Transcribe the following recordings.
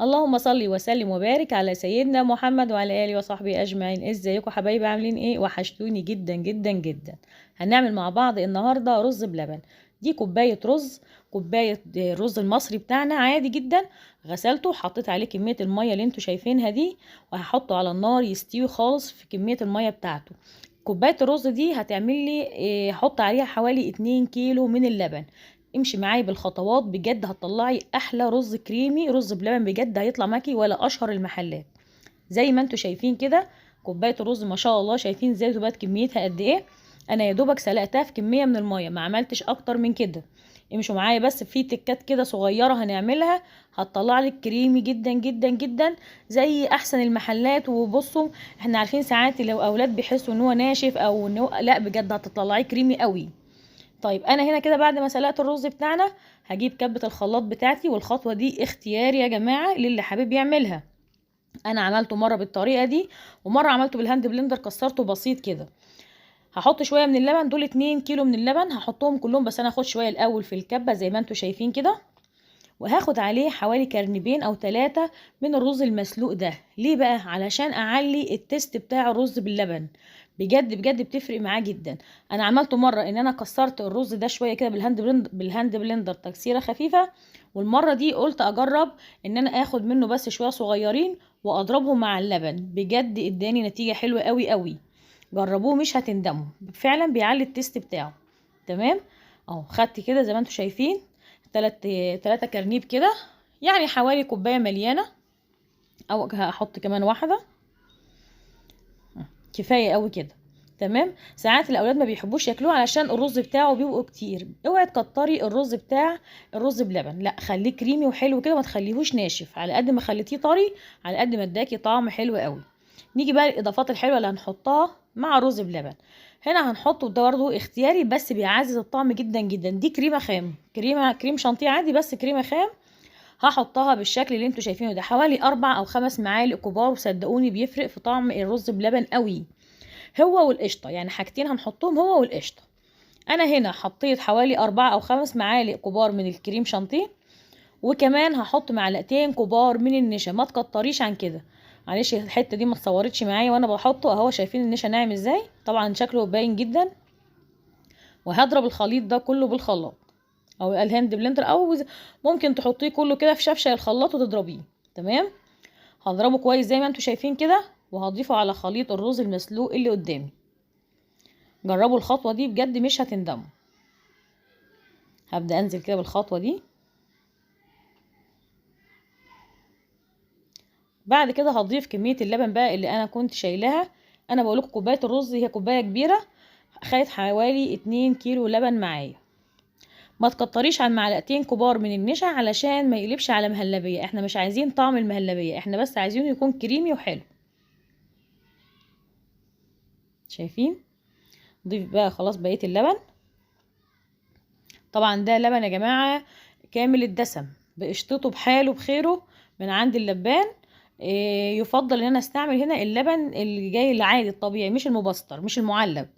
اللهم صل وسلم وبارك على سيدنا محمد وعلى اله وصحبه اجمعين. ازيكم حبايبي؟ عاملين ايه؟ وحشتوني جدا جدا جدا. هنعمل مع بعض النهارده رز بلبن. دي كوبايه رز، كوبايه الرز المصري بتاعنا عادي جدا. غسلته وحطيت عليه كميه الميه اللي انتوا شايفينها دي، وهحطه على النار يستوي خالص في كميه الميه بتاعته. كوبايه الرز دي هتعمل لي حط عليها حوالي 2 كيلو من اللبن. امشي معايا بالخطوات، بجد هتطلعي احلى رز كريمي، رز بلبن بجد هيطلع معاكي ولا اشهر المحلات. زي ما انتوا شايفين كده كوبايه الرز ما شاء الله، شايفين ازاي تبقى كميتها قد ايه. انا يا دوبك سلقتها في كميه من الميه، ما عملتش اكتر من كده. امشوا معايا بس في تكات كده صغيره هنعملها، هتطلع لك كريمي جدا جدا جدا زي احسن المحلات. وبصوا، احنا عارفين ساعات لو اولاد بيحسوا ان هو ناشف او ان هو لا، بجد هتطلعيه كريمي قوي. طيب انا هنا كده بعد ما سلقت الرز بتاعنا، هجيب كبة الخلاط بتاعتي. والخطوة دي اختياري يا جماعة للي حابب يعملها. انا عملته مرة بالطريقة دي، ومرة عملته بالهاند بلندر كسرته بسيط كده. هحط شوية من اللبن، دول 2 كيلو من اللبن هحطهم كلهم، بس انا هاخد شوية الاول في الكبة زي ما انتوا شايفين كده. وهاخد عليه حوالي كرنبين او 3 من الرز المسلوق ده. ليه بقى؟ علشان اعلي التست بتاع الرز باللبن. بجد بجد بتفرق معاه جدا. انا عملته مره ان انا كسرت الرز ده شويه كده بالهاند بلندر تكسيره خفيفه. والمره دي قلت اجرب ان انا اخد منه بس شويه صغيرين واضربهم مع اللبن. بجد اداني نتيجه حلوه قوي قوي. جربوه مش هتندموا، فعلا بيعلي التست بتاعه. تمام. اهو خدت كده زي ما انتوا شايفين 3 كرنيب كده، يعني حوالي كوبايه مليانه، او هحط كمان واحده. كفايه قوي كده. تمام. ساعات الاولاد ما بيحبوش ياكلوه علشان الرز بتاعه بيبقوا كتير. اوعي تكتري الرز بتاع الرز بلبن، لا خليه كريمي وحلو كده، ما تخليهوش ناشف. على قد ما خليتيه طري على قد ما اداكي طعم حلو قوي. نيجي بقى الاضافات الحلوه اللي هنحطها مع الرز بلبن. هنا هنحطه ده برضه اختياري، بس بيعزز الطعم جدا جدا. دي كريمه خام، كريم شانتيه عادي، بس كريمه خام. هحطها بالشكل اللي انتوا شايفينه ده، حوالي 4 أو 5 معالق كبار. وصدقوني بيفرق في طعم الرز بلبن قوي. هو والقشطه، يعني حاجتين هنحطهم هو والقشطه. انا هنا حطيت حوالي 4 أو 5 معالق كبار من الكريم شانتيه. وكمان هحط معلقتين كبار من النشا، ما تكتريش عن كده. معلش الحته دي ما اتصورتش معايا وانا بحطه اهو. شايفين النشا ناعم ازاي؟ طبعا شكله باين جدا. وهضرب الخليط ده كله بالخلاط او الهاند بلندر، او ممكن تحطيه كله كده في شفشه الخلاط وتضربيه. تمام. هضربه كويس زي ما انتوا شايفين كده، وهضيفه على خليط الرز المسلوق اللي قدامي. جربوا الخطوه دي بجد مش هتندموا. هبدا انزل كده بالخطوه دي. بعد كده هضيف كميه اللبن بقى اللي انا كنت شايلاها. انا بقول لكم كوبايه الرز هي كوبايه كبيره، خدت حوالي 2 كيلو لبن معايا. ما تكتريش عن معلقتين كبار من النشا علشان ما يقلبش على مهلبيه. احنا مش عايزين طعم المهلبيه، احنا بس عايزينه يكون كريمي وحلو. شايفين؟ ضيف بقى خلاص بقيه اللبن. طبعا ده لبن يا جماعه كامل الدسم، بقشطته بحاله بخيره من عند اللبان. يفضل ان انا استعمل هنا اللبن اللي جاي العادي الطبيعي، مش المبستر مش المعلب.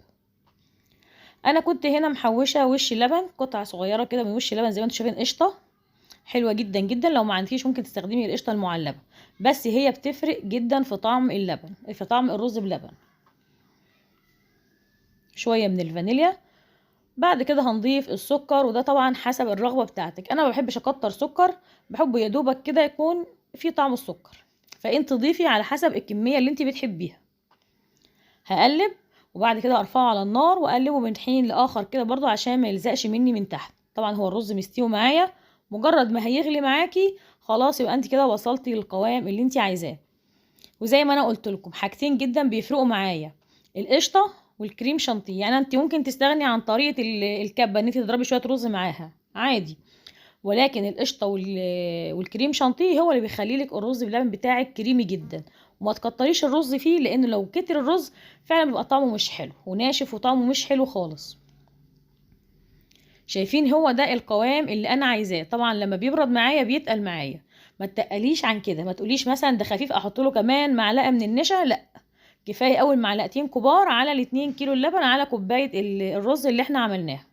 انا كنت هنا محوشه وش لبن قطعه صغيره كده من وش لبن زي ما انتم شايفين. قشطه حلوه جدا جدا. لو ما عندكيش ممكن تستخدمي القشطه المعلبه، بس هي بتفرق جدا في طعم اللبن، في طعم الرز بلبن. شويه من الفانيليا. بعد كده هنضيف السكر، وده طبعا حسب الرغبه بتاعتك. انا ما بحبش اكتر سكر، بحبه يا دوبك كده يكون في طعم السكر. فانت ضيفي على حسب الكميه اللي انت بتحبيها. هقلب، وبعد كده ارفعه على النار واقلبه من حين لاخر كده برضو عشان ما يلزقش مني من تحت. طبعا هو الرز مستوي معايا، مجرد ما هيغلي معاكي خلاص يبقى انت كده وصلتي للقوام اللي انت عايزاه. وزي ما انا قلت لكم حاجتين جدا بيفرقوا معايا، القشطه والكريم شانتيه. يعني انت ممكن تستغني عن طريقه الكبه ان انت تضربي شويه رز معاها عادي، ولكن القشطه والكريم شانتيه هو اللي بيخلي لك الرز باللبن بتاعك كريمي جدا. وما تكتريش الرز فيه، لان لو كتر الرز فعلا بيبقى طعمه مش حلو وناشف وطعمه مش حلو خالص. شايفين؟ هو ده القوام اللي انا عايزاه. طبعا لما بيبرد معايا بيتقل معايا. ما تقليش عن كده، ما تقوليش مثلا ده خفيف احط له كمان معلقه من النشا، لا. كفايه اول معلقتين كبار على ال2 كيلو اللبن على كوبايه الرز اللي احنا عملناها.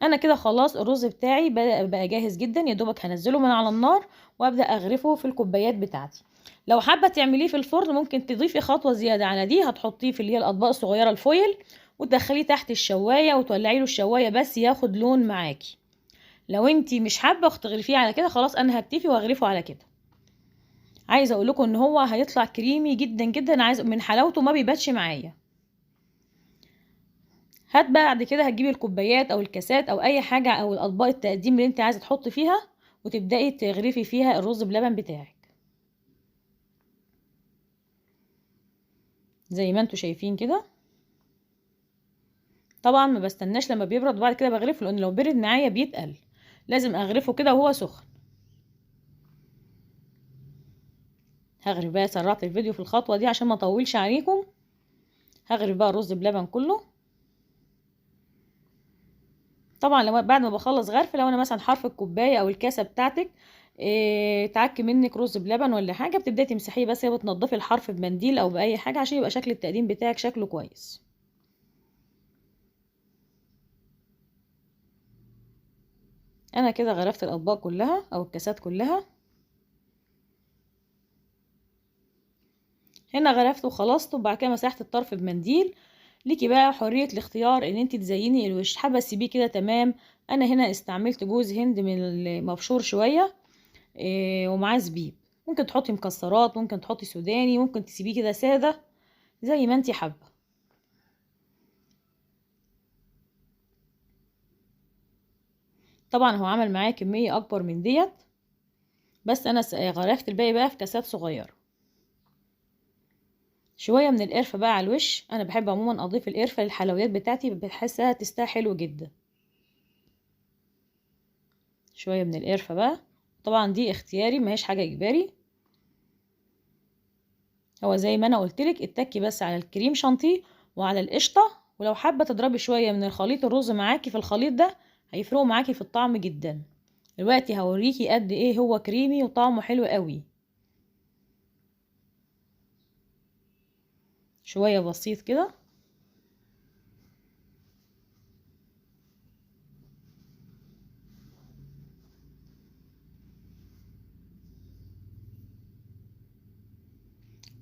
انا كده خلاص الرز بتاعي بقى جاهز جدا، يا دوبك هنزله من على النار وابدا اغرفه في الكوبايات بتاعتي. لو حابه تعمليه في الفرن ممكن تضيفي خطوه زياده على دي، هتحطيه في اللي هي الاطباق الصغيره الفويل وتدخليه تحت الشوايه وتولعي له الشوايه بس ياخد لون معاكي. لو انتي مش حابه تغرفيه على كده خلاص انا هكتفي واغرفه على كده. عايزه اقول لكم ان هو هيطلع كريمي جدا جدا، عايز من حلاوته ما بيباتش معايا. هات بقى بعد كده هتجيبي الكوبايات او الكاسات او اي حاجه او الاطباق التقديم اللي انت عايزه تحطي فيها وتبداي تغرفي فيها الرز بلبن بتاعك زي ما انتوا شايفين كده. طبعا ما بستناش لما بيبرد وبعد كده بغرفه، لان لو برد معايا بيتقل، لازم اغرفه كده وهو سخن. هغرف بقى، سرعت الفيديو في الخطوه دي عشان ما اطولش عليكم. هغرف بقى الرز بلبن كله. طبعا لو بعد ما بخلص غرف، لو انا مثلا حرف الكوبايه او الكاسه بتاعتك تعك منك رز بلبن ولا حاجه، بتبداي تمسحيه بس، هي بتنضفي الحرف بمنديل او باي حاجه عشان يبقى شكل التقديم بتاعك شكله كويس. انا كده غرفت الاطباق كلها او الكاسات كلها. هنا غرفت وخلصت وبعد كده مسحت الطرف بمنديل. ليكي بقى حريه الاختيار ان انت تزيني الوش، حابه تسيبيه كده تمام. انا هنا استعملت جوز هند من المبشور شويه ومعاه زبيب. ممكن تحطي مكسرات، ممكن تحطي سوداني، ممكن تسيبيه كده ساده زي ما انت حابه. طبعا هو عمل معايا كميه اكبر من ديت، بس انا غرفت الباقي بقى في كاسات صغيره. شويه من القرفه بقى على الوش، انا بحب عموما اضيف القرفه للحلويات بتاعتي، بحسها تستاهل حلو جدا. شويه من القرفه بقى، طبعا دي اختياري ما هيش حاجه اجباري. هو زي ما انا قلتلك اتكي بس على الكريم شانتيه وعلى القشطه، ولو حابه تضربي شويه من الخليط الرز معاكي في الخليط ده هيفرقوا معاكي في الطعم جدا. دلوقتي هوريكي قد ايه هو كريمي وطعمه حلو قوي. شويه بسيط كده.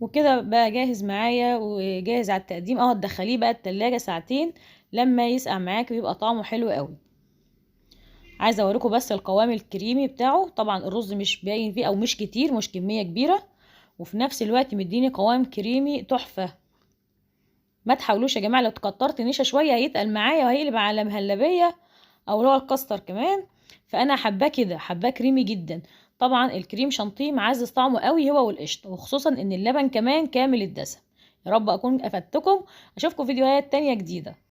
وكده بقى جاهز معايا وجاهز على التقديم. هتدخليه بقى التلاجة ساعتين لما يسقع معاك ويبقى طعمه حلو قوي. عايزه اوريكم بس القوام الكريمي بتاعه، طبعا الرز مش باين فيه او مش كتير، مش كميه كبيره، وفي نفس الوقت مديني قوام كريمي تحفه. ما تحاولوش يا جماعه، لو كترت نشا شويه هيتقل معايا وهيقلب على مهلبيه او اللي هو الكاستر كمان. فانا حباه كده، حباه كريمي جدا. طبعا الكريم شانتيه معزز طعمه قوي هو والقشطه، وخصوصا ان اللبن كمان كامل الدسم. يا رب اكون افدتكم، اشوفكم فيديوهات تانية جديده.